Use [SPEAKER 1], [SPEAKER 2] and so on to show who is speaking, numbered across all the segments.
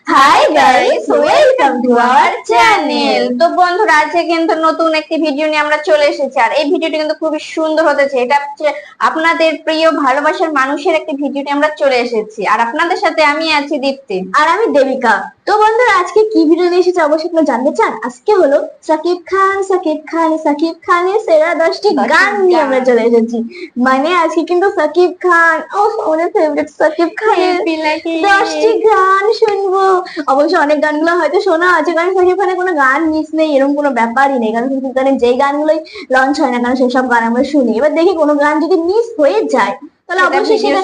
[SPEAKER 1] Hi guys, welcome to our channel. তো বন্ধুরা, আজকে কিন্তু নতুন একটি ভিডিও নিয়ে আমরা চলে এসেছি। আর এই ভিডিওটি কিন্তু খুবই সুন্দর হতেছে। এটা হচ্ছে আপনাদের প্রিয় ভালোবাসার মানুষের একটি ভিডিও নিয়ে আমরা চলে এসেছি। আর আপনাদের সাথে আমি আছি দীপ্তি,
[SPEAKER 2] আর আমি দেবিকা। তো বন্ধুরা, আজকে কি ভিডিও নিয়ে এসেছি অবশ্যই আপনারা জানতে চান। আজকে হলো সাকিব খানের সেরা 10টি গান নিয়ে আমরা চলে এসেছি। মানে আজকে কিন্তু সাকিব খান, আমাদের ফেভারিট সাকিব খানের 10টি গান শুনবো। অবশ্যই অনেক গানগুলো হয়তো শোনা আছে, কারণ সাকিব খানের কোনো গান মিস নেই, এরকম কোনো ব্যাপারই নেই। কারণ সাকিব খানের যেই গানগুলোই লঞ্চ হয় না কেন সেসব গান আমরা শুনি। এবার দেখি কোনো গান যদি মিস হয়ে যায় তাহলে অবশ্যই সেটা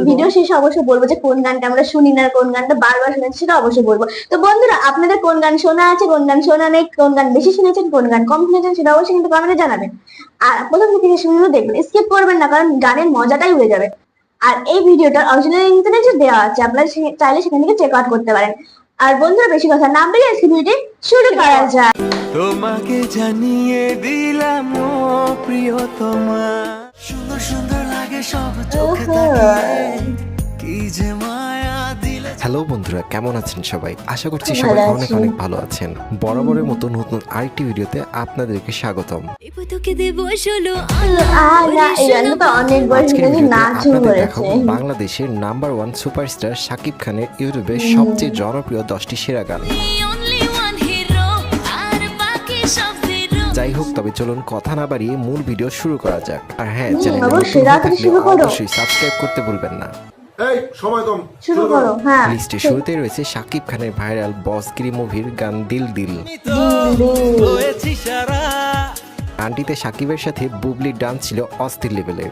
[SPEAKER 2] ভিডিও শেষে অবশ্যই বলবো যে কোন গানটা আমরা শুনি না, কোন গানটা বারবার শুনেছি সেটা অবশ্যই বলবো। তো বন্ধুরা, আপনাদের কোন গান শোনা আছে, কোন গান শোনা নেই, কোন গান বেশি শুনেছেন, কোন গান কম শুনেছেন সেটা অবশ্যই কিন্তু কমেন্টে জানাবেন। আর প্রথম থেকে শুনে দেখবেন, স্কিপ করবেন না, কারণ গানের মজাটাই উড়ে যাবে। আর এই ভিডিওটার অরিজিনাল ইন্টারনেটে দেওয়া আছে, আপনারা চাইলে সেখান থেকে চেক আউট করতে পারেন। আর বন্ধুরা, বেশি কথা না বলে আজকে ভিডিওটি শুরু করা যায়।
[SPEAKER 3] তোমাকে জানিয়ে দিলাম ও প্রিয়তমা, সুন্দর সুন্দর লাগে সব চোখে তাকিয়ে, কি যে মায়া দিলে।
[SPEAKER 4] হ্যালো বন্ধুরা, কেমন আছেন সবাই? আশা করছি সবাই অনেক অনেক ভালো আছেন। বরাবরের মতো নতুন আরেকটি ভিডিওতে আপনাদেরকে স্বাগতম। বাংলাদেশের নাম্বার 1 সুপারস্টার শাকিব খানের ইউটিউবে সবচেয়ে জনপ্রিয় 10টি সেরা গান। যাই হোক, তবে চলুন কথা না বাড়িয়ে মূল ভিডিও শুরু করা যাক। আর হ্যাঁ, চ্যানেলে অবশ্যই সাবস্ক্রাইব করতে ভুলবেন না।
[SPEAKER 5] এই সময় কম,
[SPEAKER 2] শুরু করো। হ্যাঁ,
[SPEAKER 4] লিস্টে শুরুতে রয়েছে শাকিব খানের ভাইরাল বসগিরি মুভির গান দিল দিল। গানটিতে শাকিবের সাথে বুবলির ডান্স ছিল অস্থির লেভেলের।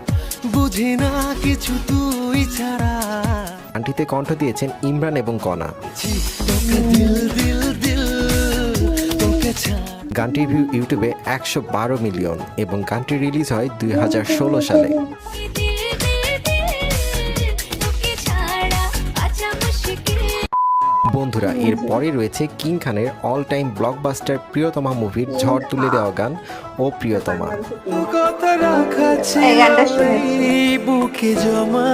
[SPEAKER 3] বুঝি না কিছু তুই ছাড়া।
[SPEAKER 4] গানটিতে কণ্ঠ দিয়েছেন ইমরান এবং কনা।
[SPEAKER 3] দিল দিল দিল তোকে ছাড়া।
[SPEAKER 4] গানটির ভিউ ইউটিউবে 112 মিলিয়ন এবং গানটি রিলিজ হয় 2016 সালে। বন্ধুরা, এর পরে রয়েছে কিং খানের অল টাইম ব্লকবাস্টার প্রিয়তমা মুভির ঝড় তুলে দেওয়া গান ও প্রিয়তমা।
[SPEAKER 3] কথা রাখা বুকে জমা।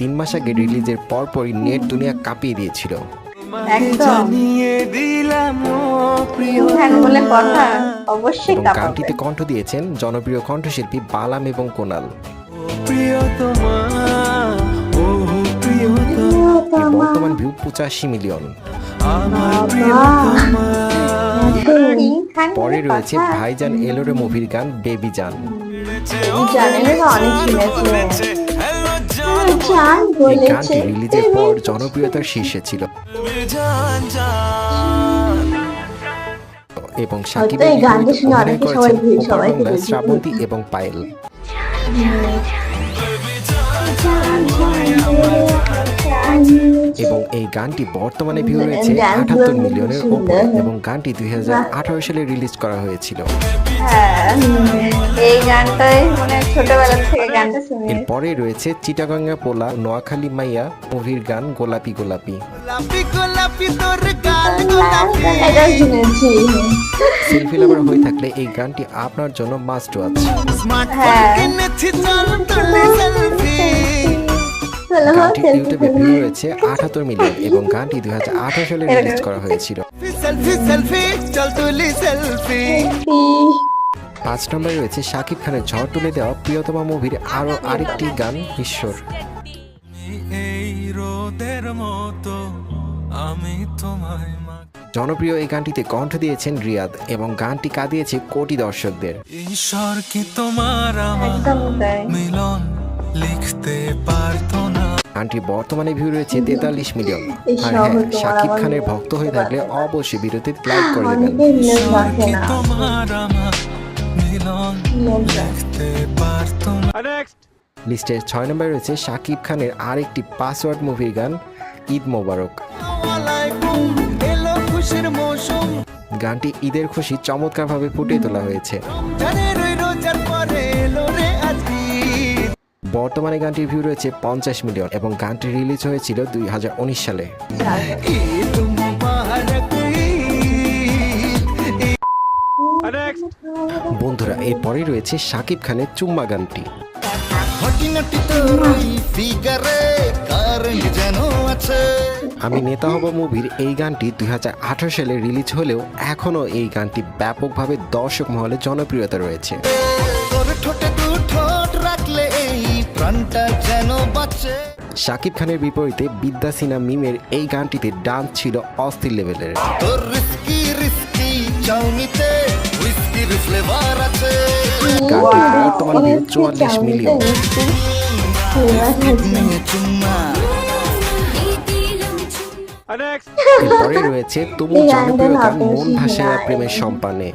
[SPEAKER 4] 3 মাস আগে রিলিজের পরপরই নেট দুনিয়া কাঁপিয়ে দিয়েছিল।
[SPEAKER 3] জানিয়ে দিলাম ও
[SPEAKER 4] এবং গানটিতে কণ্ঠ দিয়েছেন জনপ্রিয় কণ্ঠশিল্পী বালাম এবং কোনাল।
[SPEAKER 3] প্রিয়তমা, ও
[SPEAKER 4] এর বর্তমান ভিউ 85 মিলিয়ন। পরে রয়েছে ভাইজান এলোরে মুভির গান বেবি জান। এই গানটি রিলিজের পর জনপ্রিয়তার শীর্ষে ছিল এবং শাকিবের অভিনয় করেছেন ওপার বাংলার শ্রাবন্তী এবং পায়েল। এবং এই গানটি বর্তমানে ভিউ রয়েছে 78 মিলিয়নের উপরে এবং গানটি 2018 সালে রিলিজ করা হয়েছিল।
[SPEAKER 1] এই গানটাই মানে ছোটবেলা থেকে গানটা শুনি।
[SPEAKER 4] এরপরে রয়েছে চিটাগঙ্গা পোলা নোয়াখালী মাইয়া মুভির গান গোলাপি গোলাপি। সেলফি লাভার হয়ে থাকলে এই গানটি আপনার জন্য মাস্ট ওয়াচ। গানটি ইউটিউবে ভিউ রয়েছে 78 মিলিয়ন এবং গানটি 2018 সালে রিলিজ করা হয়েছিল। 5 নম্বরে রয়েছে শাকিব খানের ঝড় তুলে দেওয়া প্রিয়তমা মুভির আরো আরেকটি গান ঈশ্বর।
[SPEAKER 3] এই রোদের মতো আমি তোমায়।
[SPEAKER 4] জনপ্রিয় এই গানটিতে কণ্ঠ দিয়েছেন রিয়াদ এবং গানটি কাঁদিয়েছে কোটি দর্শকদের।
[SPEAKER 3] ঈশ্বর কি তোমার আমার মিলন লিখতে পারতো না।
[SPEAKER 4] গানটি বর্তমানে ভিউ রয়েছে 43 মিলিয়ন। আর হ্যাঁ, শাকিব খানের ভক্ত হয়ে থাকলে অবশ্যই ভিডিওতে লাইক করে দেবেন। লিস্টের 6 নম্বরে রয়েছে শাকিব খানের আরেকটি পাসওয়ার্ড মুভির গান ঈদ মোবারক। গানটি ঈদের খুশি চমৎকারভাবে ফুটিয়ে তোলা হয়েছে। বর্তমানে গানটির ভিউ রয়েছে 50 মিলিয়ন এবং গানটি রিলিজ হয়েছিল 2019 সালে। বন্ধুরা, এরপরে রয়েছে শাকিব খানের চুম্মা গানটি। আমি নেতা হব মুভির এই গানটি 2018 সালে রিলিজ হলেও এখনো এই গানটি ব্যাপকভাবে দর্শক মহলে জনপ্রিয়তা রয়েছে। শাকিব খানের বিপরীতে বিদ্যা সিনহা মিমের এই গানটিতে ডান্স ছিল অস্থির লেভেলের। গানটির বর্তমান ভিউ 44 মিলিয়ন। এরপরে রয়েছে তুমুল জনপ্রিয়তা মন ভাসাইয়া প্রেমের সম্পানে।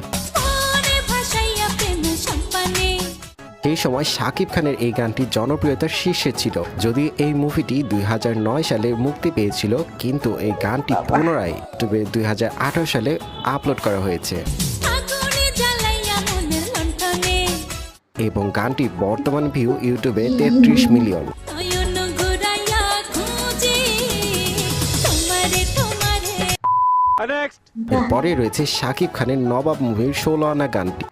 [SPEAKER 4] সেই সময় শাকিব খানের এই গানটি জনপ্রিয়তার শীর্ষে ছিল। যদিও এই মুভিটি 2009 সালে মুক্তি পেয়েছিল, কিন্তু এই গানটি পুনরায় ইউটিউবে 2018 সালে আপলোড করা হয়েছে এবং গানটির বর্তমান ভিউ ইউটিউবে 33 মিলিয়ন। এরপরে রয়েছে শাকিব খানের নবাব মুভির 16 আনা গানটি।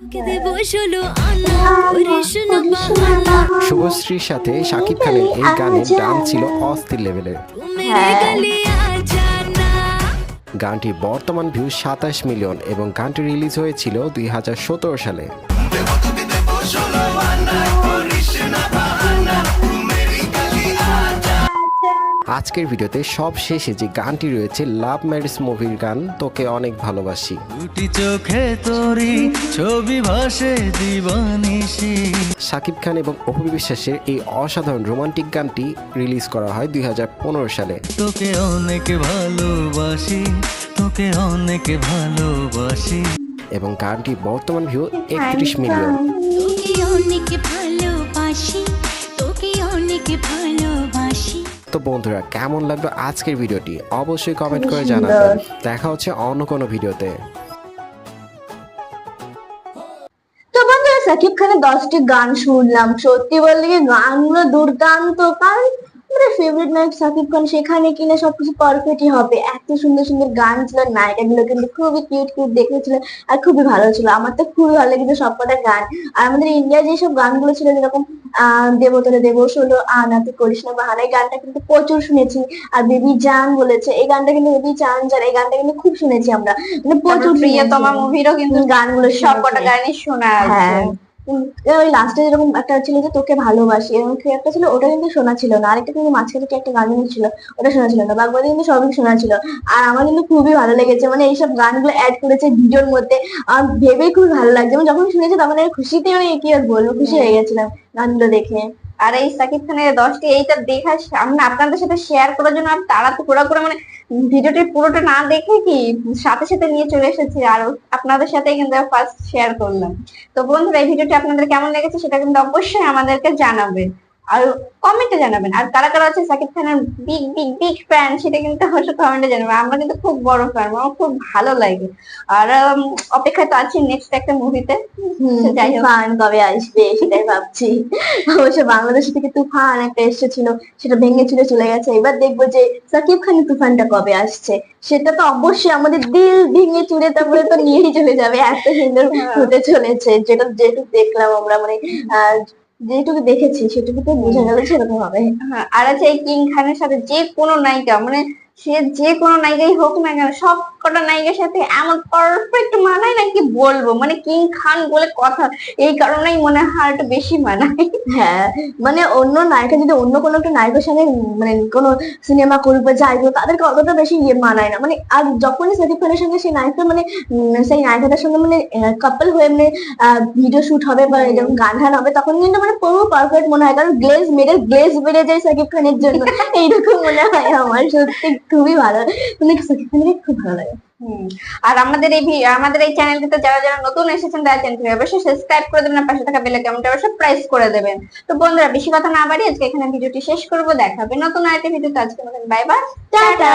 [SPEAKER 4] শুভশ্রীর সাথে শাকিব খানের এই গানের ডান্স ছিল অস্থির লেভেলের। গানটির বর্তমান ভিউ 27 মিলিয়ন এবং গানটি রিলিজ হয়েছিল 2017 সালে। আজকের ভিডিওতে সব শেষে যে গানটি রয়েছে লাভ ম্যারেজ মুভির গান তোকে অনেক ভালোবাসি।
[SPEAKER 5] দুটি চোখে তোরি ছবি ভাসে দিবানিশি।
[SPEAKER 4] শাকিব খান এবং অপু বিশ্বাসের এই অসাধারণ রোমান্টিক গানটি রিলিজ করা হয় 2015 সালে।
[SPEAKER 5] তোকে অনেক ভালোবাসি, তোকে অনেক ভালোবাসি
[SPEAKER 4] এবং গানটি বর্তমান ভিউ 31 মিলিয়ন।
[SPEAKER 6] তোকে অনেক ভালোবাসি, তোকে অনেক ভালোবাসি।
[SPEAKER 4] তো বন্ধুরা, কেমন লাগলো আজকের ভিডিওটি অবশ্যই কমেন্ট করে জানাবেন। দেখা হচ্ছে অন্য কোনো ভিডিওতে।
[SPEAKER 2] তো বন্ধুরা, সাকিব খানের 10টি গান শুনলাম। সত্যি বলতে কি গানগুলো দুর্দান্ত, কারণ আমার ফেভারিট নায়ক সাকিব খান, সেখানে কিনা সবকিছু পারফেক্টই হবে। এত সুন্দর সুন্দর গান ছিল, নায়িকাগুলো কিন্তু খুবই কিউট কিউট দেখেছিল আর খুবই ভালো ছিল। আমার তো খুবই ভালো লেগেছে সবকটা গান। আর আমাদের ইন্ডিয়ার যেসব গানগুলো ছিল, যেরকম দেবতলে দেব, 16 আনা, তুই করিস না বাহানা, এই গানটা কিন্তু প্রচুর শুনেছি। আর বেবি জান বলেছে, এই গানটা কিন্তু বেবি জান জান, এই গানটা কিন্তু খুব শুনেছি আমরা, মানে প্রচুর।
[SPEAKER 1] প্রিয়তমা মুভিরও কিন্তু
[SPEAKER 2] গানগুলো
[SPEAKER 1] সবকটা গানই শোনা আছে।
[SPEAKER 2] ওই লাস্টে যেরকম একটা ছিল যে তোকে ভালোবাসি, এরকম কি একটা ছিল, ওটা কিন্তু শোনা ছিল না। আরেকটা কিন্তু মাঝখানে কি একটা গান ছিল, ওটা শোনা ছিল না। বাকি কিন্তু সবই শোনা ছিল। আর আমার কিন্তু খুবই ভালো লেগেছে, মানে এইসব গানগুলো অ্যাড করেছে ভিডিওর মধ্যে। আমার ভেবে খুবই ভালো লাগছে, মানে যখন শুনেছি তখন আমি খুশিতে, মানে কি আর বলবো, খুশি হয়ে গেছিলাম গানগুলো দেখে।
[SPEAKER 1] আর এই সাকিব খানের 10টি এইটা দেখা আমরা আপনাদের সাথে শেয়ার করার জন্য আর তারা তো পুরো করে মানে ভিডিওটি পুরোটা না দেখে কি সাথে সাথে নিয়ে চলে এসেছি আর আপনাদের সাথে কিন্তু ফার্স্ট শেয়ার করলাম। তো বন্ধুরা, এই ভিডিওটি আপনাদের কেমন লেগেছে সেটা কিন্তু অবশ্যই আমাদেরকে জানাবেন আর কমেন্টে জানাবেন। আর কারা কারা আছে সাকিব খানের বিগ বিগ বিগ ফ্যান সেটা কিন্তু অবশ্যই কমেন্টে জানাবেন। আমরা কিন্তু খুব বড় ফ্যান, আমার খুব ভালো লাগে। আর অপেক্ষায় তো আছি নেক্সট একটা মুভিতে, যাই হোক
[SPEAKER 2] তুফান কবে আসবে সেটাই ভাবছি। অবশ্য বাংলাদেশ থেকে তুফান একটা এসেছিল, সেটা ভেঙে চুরে চলে গেছে। এবার দেখবো যে সাকিব খানের তুফানটা কবে আসছে। সেটা তো অবশ্যই আমাদের দিল ভেঙে চুরে তারপরে তো নিয়েই চলে যাবে, এত সুন্দর হতে চলেছে। যেটুকু দেখলাম আমরা, মানে যেটুকু দেখেছি সেটুকু তো বোঝা গেল সেরকম হবে।
[SPEAKER 1] হ্যাঁ, আর আছে এই কিং খানের সাথে যে কোনো নায়িকা, মানে সে যে কোনো নায়িকাই হোক না কেন, সব কটা নায়িকার সাথে এমন পারফেক্ট মানায় না কি বলবো, মানে কিং খান বলে কথা, এই কারণেই মনে হয় একটু বেশি মানায়।
[SPEAKER 2] হ্যাঁ, মানে অন্য নায়িকা যদি অন্য কোনো একটা নায়কের সঙ্গে মানে কোনো সিনেমা করবে যাইবো, তাদেরকে অতটা বেশি মানায় না। মানে আর যখনই সাকিব খানের সঙ্গে সেই নায়িকা মানে সেই নায়িকাটার সঙ্গে মানে কাপল হয়ে মানে ভিডিও শুট হবে বা এরকম গান গান হবে, তখন কিন্তু মানে পুরো পারফেক্ট মনে হয়। কারণ গ্লেজ বেড়ে যায় সাকিব খানের জন্য, এইরকম মনে হয় আমার। সত্যি খুবই ভালো, মানে সাকিব খানকে খুব ভালো লাগে।
[SPEAKER 1] আর আমাদের এই চ্যানেলটিতে যারা যারা নতুন এসেছেন তারা চ্যানেলটি অবশ্যই সাবস্ক্রাইব করে দেবেন, পাশে থাকা বেল আইকনটা অবশ্যই প্রেস করে দেবেন। তো বন্ধুরা, বেশি কথা না বাড়িয়ে আজকে এখানে ভিডিওটি শেষ করব। দেখা হবে নতুন আরেকটা ভিডিওতে। আজকে মতন বাই বাই, টাটা।